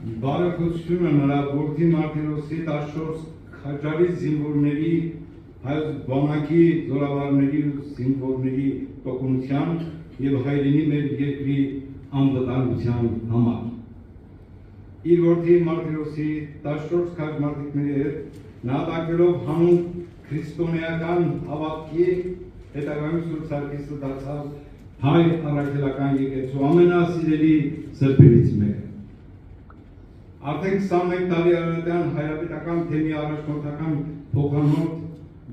Բարեփոխությունը նրա որդի Մարտիրոսի 14 քաջարի զինվորների հայոց բանակի զորավարների ու զինվորների տոկունության եւ հայրենի մեր երկրի անվտանգության համար։ Իր որդի Մարտիրոսի 14 քաջ մարտիկների հետ նահատակվելով հանուն քրիստոնեական հավատքի հետագայում Սուրբ Սարգիսը դարձավ հայ առաքելական եկեղեցու ամենասիրելի սրբերից մեկը։ Արդեն 21 տարի արարատյան հայրապետական թեմի առաջնորդական փոխանորդ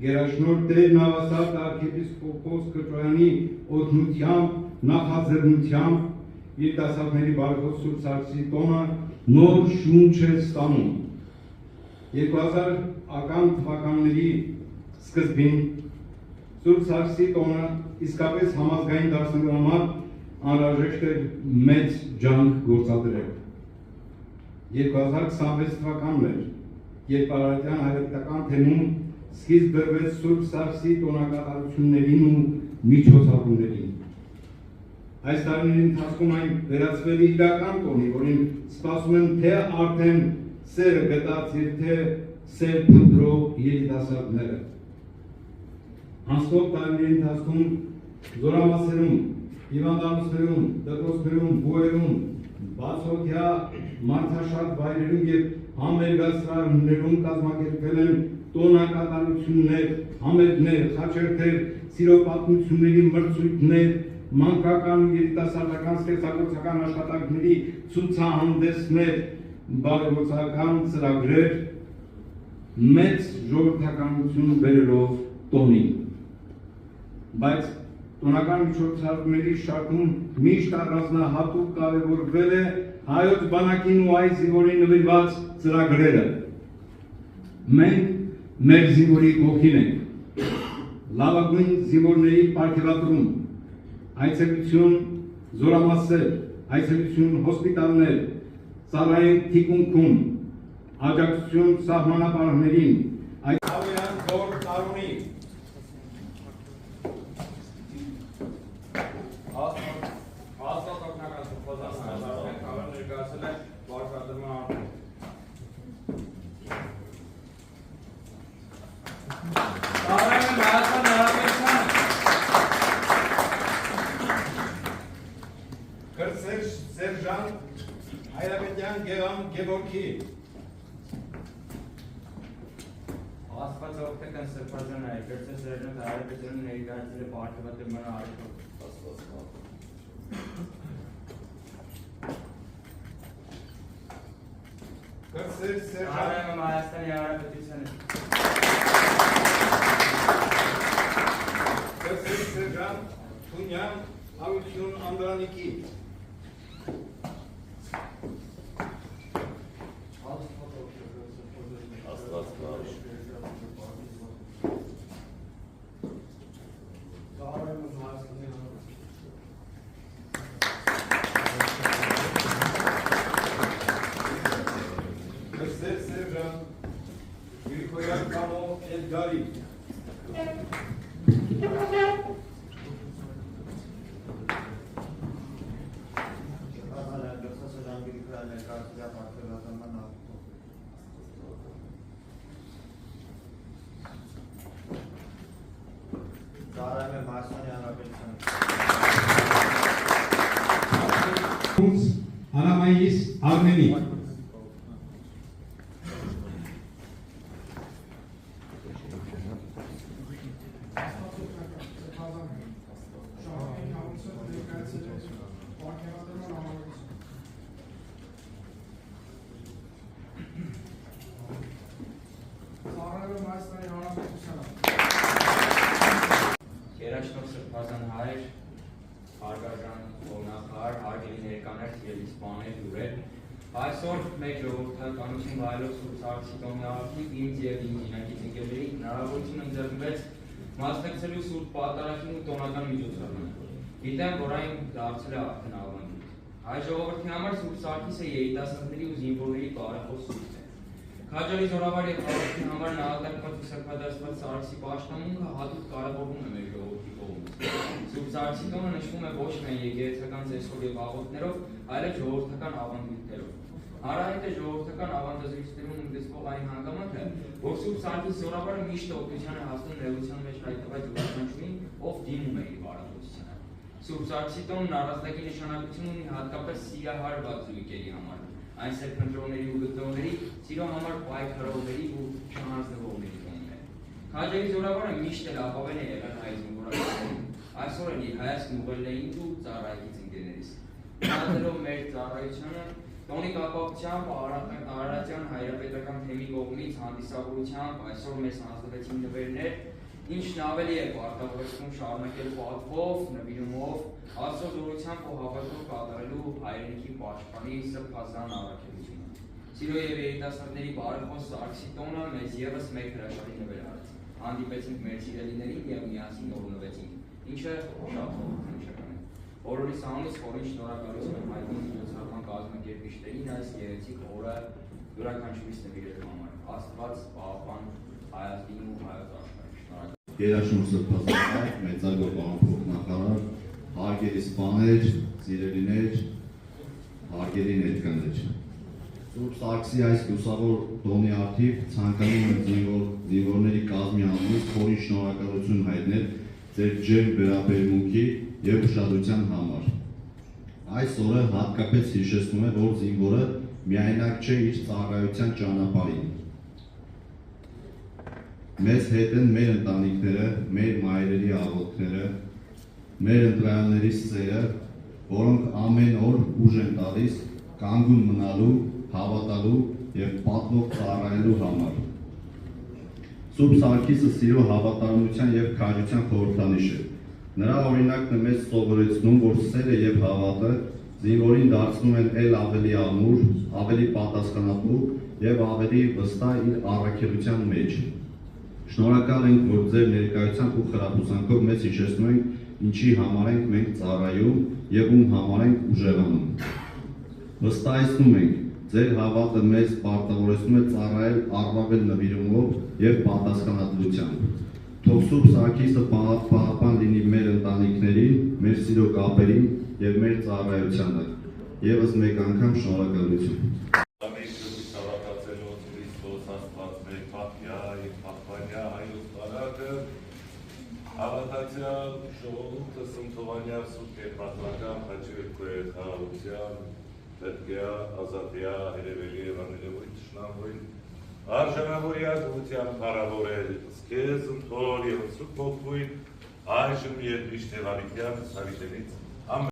գերաշնորհ Տեր Նավասարդ arczepiskopos Կրճոյանի օգնությամբ, նախաձեռնությամբ իր դասատների բարեփոխ Սուրբ Սարգսի տոնը նոր շունչ է ստանում։ 2000 թվականների սկզբին Սուրբ Սարգսի տոնը իսկապես համազգային դարձնելու համար անհրաժեշտ էր մեծ ջանք գործադրել։ 2026 թվականն էր, երբ արարատյան հայրապետական թեմում սկիզբ բերվեց Սուրբ Սարգսի տոնակատարություններին ու միջոցառումներին։ Այս տարիների ընթացքում այն վերածվել է իրական տոնի, որին սպասում են թե արդեն սերը գտած եւ թե սեր փնտրող երիտասարդները։ Անցնող տարիների ընթացքում զորամասերում, հիվանդանոցներում, դպրոցներում, բուհերում, բացօթյա մարդաշատ վայրերում եւ համերգասրահներում կազմակերպվել են տոնակատարություններ, համերգներ, խաչերթեր, սիրո պատմությունների մրցույթներ, մանկական ու երիտասարդական ստեղծագործական աշխատանքների ցուցահանդեսներ, բարեգործական ծրագրեր, մեծ ժողովրդականություն բերելով տոնին։ Բայց տոնական միջոցառումների շարքում միշտ առանձնահատուկ կարևորվել է հայոց բանակին ու այս զինվորին նվիրված ծրագրերը։ Մենք մեր զինվորի կողքին ենք։ Լավագույն զինվորների պարգևատրում, այցելություն զորամասեր, այցելություն հոսպիտալներ, ծառային թիկունքում, աջակցություն սահմանապահներին, Ավյան Գոր Տարունի Սերժանտ Հայրապետյան Գևորգի Աստված օգնական սրբազան է, կրծեր Սերժանտ Հայրապետյանը ներկայացրել է պարգևատրման արժեքով։ Կրծեր Սերժանտ Հայաստանի Հանրապետությանը Կրծեր Սերժանտ Թունյան Հարություն Անդրանիկի Edgari. Anamais Armeni. Երաշնոր սրբազան հայր, հարգարժան օգնախար, հարգելի ներկաներ, սիրելի սպաներ, լուրեր, այսօր մեր ժողովրդականություն վայելող Սուրբ Սարգսի տոնի արդիվ ինձ եւ իմ ինքնագիծ ընկերների հնարավորություն ընձեռնվեց մասնակցելու Սուրբ Պատարագին ու տոնական միջոցառմանը։ Գիտեմ, որ այն դարձել է արդեն ավանդույթ։ Այս ժողովրդի համար Սուրբ Սարգիսը երիտասարդների ու զինվորների բարեփոխ սուրբ է։ Քաջարի զորավար եւ հավատքի համար նահատակված ու սրբադասված Սարգսի պաշտամունքը հատուկ կարևորվում է մեր ժողովրդի կողմից։ Սուրբ Սարգսի տոնը նշվում է ոչ միայն եկեղեցական ծեսով եւ աղոթներով, այլև ժողովրդական ավանդույթներով։ Հանրահայտ է ժողովրդական ավանդազրույցներում ընդգծվող այն հանգամանքը, որ Սուրբ Սարգիս զորավարը միշտ օգնության է հասնում նեղության մեջ հայտնված յուրաքանչյուրին, ով դիմում է իր բարեփոխությանը։ Սուրբ Սարգսի տոնն առանձնակի նշանակություն ունի հատկապես սիրահարված զույգերի համար, այն սերփընտրողների ու գտնողների, սիրո համար պայքարողների ու չհանձնվողների տոնն է։ Քաջերի զորավարը միշտ էլ ապավեն է եղել հայ զինվորականներին, այսօր էլ իր հայացքն ուղղել է ինձ ու ծառայից ընկերներիս։ Մտածելով մեր ծառայությունը, տոնի կապակցությամբ Արարատյան հայրապետական թեմի կողմից հանդիսավորությամբ այսօր մեզ հանձնվեցին նվերներ, ինչն ավելի է պարտավորեցնում շարունակել պատվով, նվիրումով, Աստծո զորությամբ ու հավատով կատարելու հայրենիքի պաշտպանի սրբազան առաքելությունը։ Սիրո եւ երիտասարդների բարեխոս Սարգսի տոնը մեզ եւս մեկ հրաշալի նվեր արեց։ Հանդիպեցինք մեր սիրելիներին եւ միասին օրհնվեցինք, ինչը շատ ողջունչական է։ Օրորիս անունից խորին շնորհակալություն եմ հայտնում միջոցառման կազմակերպիչներին այս գեղեցիկ օրը յուրաքանչյուրիս նվիրելու համար։ Աստված պահապան Հայաստանին ու հայոց աշխարհին։ Շնորհակալ։ Երաշուն սրբազան, մեծագոր պարոն փոխնախարար, հարգելի սպաներ, սիրելիներ, հարգելի ներկաներ։ Սուրբ Սարգսի այս լուսավոր տոնի արդիվ ցանկանում եմ զինվորների կազմի անունից խորին շնորհակալություն հայտնել ձեր ջերմ վերաբերմունքի եւ ուշադրության համար։ Այս օրը հատկապես հիշեցնում է, որ զինվորը միայնակ չէ իր ծառայության ճանապարհին։ Մեզ հետ են մեր ընտանիքները, մեր մայրերի աղոթքները, մեր ընտրայանների սերը, որոնք ամեն օր ուժ են տալիս կանգուն մնալու, հավատալու եւ պատվով ծառայելու համար։ Սուրբ Սարգիսը սիրո, հավատարմության եւ քաջության խորհրդանիշ է։ Նրա օրինակն է մեզ սովորեցնում, որ սերը եւ հավատը զինվորին դարձնում են ել ավելի ամուր, ավելի պատասխանատու եւ ավելի վստահ իր առաքելության մեջ։ Շնորհակալ ենք, որ ձեր ներկայությամբ ու խրախուսանքով մեզ հիշեցնում եք ինչի համար ենք մենք ծառայում եւ ում համար ենք ուժեղանում։ Վստահեցնում ենք, ձեր հավատը մեզ պարտավորեցնում է ծառայել առավել նվիրումով եւ պատասխանատվությամբ։ Թող Սուրբ Սարգիսը պահապան լինի մեր ընտանիքներին, մեր սիրո կապերին եւ մեր ծառայությանը։ Եվս մեկ անգամ շնորհակալություն։ Հավատացյալ ժողովուրդը սնթովանյալ սուրբ և պատմական խաչերքո է խաղաղության, պետքեա, ազատյա, հերևելի և աներևույն թշնամույն, արժանավորյա գության պարավորել, սկեզ ընթոր և սուրբ ողվույն, այժմ և միշտ եվարիկյան սարիտենից